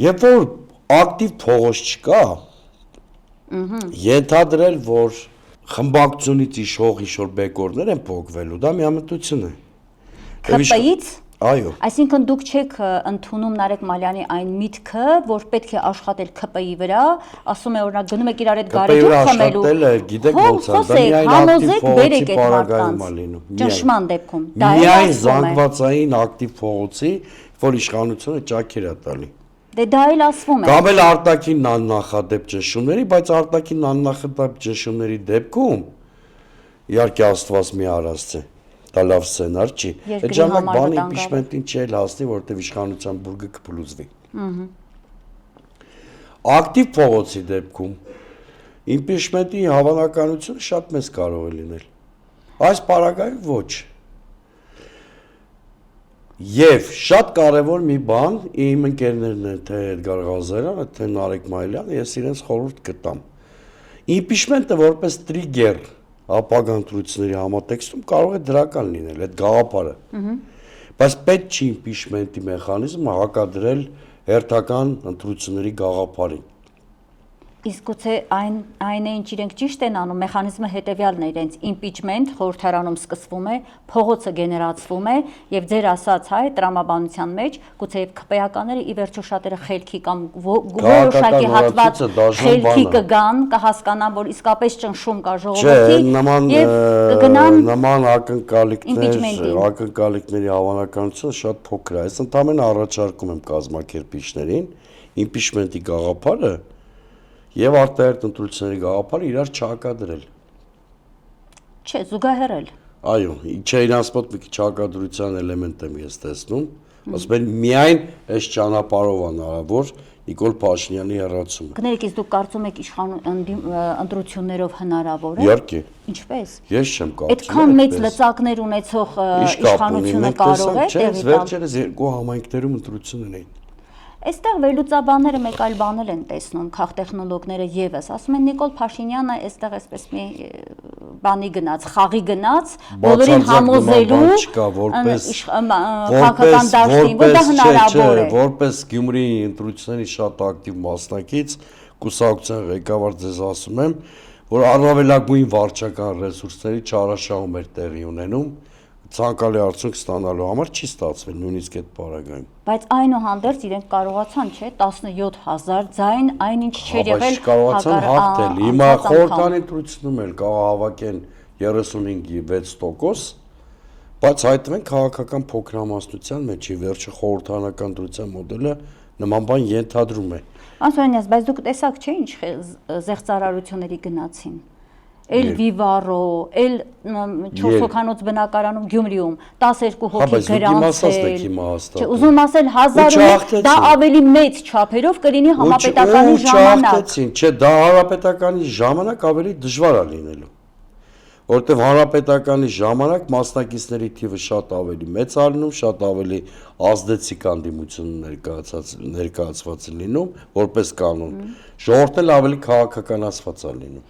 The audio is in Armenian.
Երբ որ ակտիվ փողոց չկա, ենթադրել, որ խմբակցությունից ինչ-որ բեկորներ են փոխվելու, դա միամտություն է։ ԿՊ-ից Այո։ Այսինքն դուք չեք ընդունում Նարեկ Մալյանի այն միտքը, որ պետք է աշխատել ԿՊ-ի վրա, ասում է օրինակ գնում եք իրար հետ գարեջուր խմելու։ Աշխատելը, գիտեք ոնց է, դա միայն ակտիվ փողոցի պարագայում է լինում։ Ճնշման դեպքում։ Դա միայն զանգվածային ակտիվ փողոցի, որ իշխանությունը ճաքեր է տալի։ Դե դա էլ ասվում է։ Կամ էլ արտաքին աննախադեպ ճնշումների, բայց արտաքին աննախադեպ ճնշումների դեպքում իհարկե Աստված մի արածը դա լավ սցենար չի։ Այդ ժամանակ բան իմպիչմենտին չէ հասնի, որովհետև իշխանության բուրգը կփլուզվի։ Ակտիվ փողոցի դեպքում իմպիչմենտի հավանականությունը շատ մեծ կարող է լինել։ Այս պարագայում ոչ։ Եվ շատ կարևոր մի բան, իմ ընկերներն են թե Էդգար Ղազարյանը, թե Նարեկ Մալյանը, ես իրենց խորհուրդ կտամ։ Իմպիչմենտը որպես տրիգեր ապագա ընտրությունների համատեքստում կարող է դրական լինել այդ գաղափարը։ Բայց պետք չի իմպիչմենտի մեխանիզմը հակադրել հերթական ընտրությունների գաղափարին։ Իսկ գուցե այն է, ինչ իրենք ճիշտ են անում, մեխանիզմը հետևյալն է իրենց իմպիչմենտ խորհրդարանում սկսվում է, փողոցը գեներացվում է եւ ձեր ասած հայ տրամաբանության մեջ գուցե եւ ԿՊ-ականները ի վերջո շատերը խելքի կամ որոշակի հատված խելքի կգան, կհասկանան, որ իսկապես ճնշում կա ժողովրդի եւ կգնան նման ակնկալիքների հավանականությունը շատ փոքր է։ Այս ընդհանրապես առաջարկում եմ կազմակերպիչներին իմպիչմենտի գաղափարը եւ արտահերտ ընտրությունների գաղափարը իրար չհակադրել։ Չէ, զուգահեռել։ Այո, չէ, իրանց մոտ մի քիչ հակադրության էլեմենտ եմ ես տեսնում, ասում են միայն այս ճանապարհով է հնարավոր Նիկոլ Փաշինյանի հեռացումը։ Գներեք, իսկ դուք կարծում եք ընտրություններով հնարավոր է։ Իհարկե։ Ինչպես։ Ես չեմ կարծում։ Այդքան մեծ լծակներ ունեցող իշխանությունը կարող է տեղի տալ։ Վերջերս երկու համայնքներում ընտրություններ էին։ Այստեղ վերլուծաբանները մեկ այլ բան են տեսնում, քաղտեխնոլոգները եւս, ասում են Նիկոլ Փաշինյանը այստեղ այսպես մի բանի գնաց, խաղի գնաց, բոլորին համոզելու քաղաքական դաշտին, որ դա հնարավոր է։ Որպես Գյումրիի ընտրությունների շատ ակտիվ մասնակից, կուսակցության ղեկավար ձեզ ասում եմ, որ առավելագույն վարչական ռեսուրսների չարաշահում էր տեղի ունենում ցանկալի արդյունք ստանալու համար չի ստացվել նույնիսկ այդ պարագայում։ Բայց այնուհանդերձ իրենք կարողացան, չէ, 17000 ձայն, այնինչ չէր եղել կարողացան հաղթել։ Հիմա խորհրդանի ընտրությունում էլ կարող հավաքեն 35-6%, բայց հայտնվեն քաղաքական փոքրամասնության մեջ, ի վերջո խորհրդանական ընտրության մոդելը նման բան ենթադրում է։ Անսոնյաս, բայց դուք տեսաք, չէ, ինչ զեղծարարությունների գնացին։ Էլ Վիվարո, էլ 4 հոգանոց բնակարանում Գյումրիում 12 հոգի գրանցել։ Չէ, ուզում ասել 1000-ը դա ավելի մեծ չափերով կլինի համապետականի ժամանակ։ Չէ, դա հանրապետականի ժամանակ ավելի դժվար է լինելու։ Որտեվ հանրապետականի ժամանակ մասնակիցների թիվը շատ ավելի մեծ է լինում, շատ ավելի ազդեցիկ անդիմություն ներկայացված է լինում, որպես կանոն։ Ժողովուրդն էլ ավելի քաղաքականացված է լինում։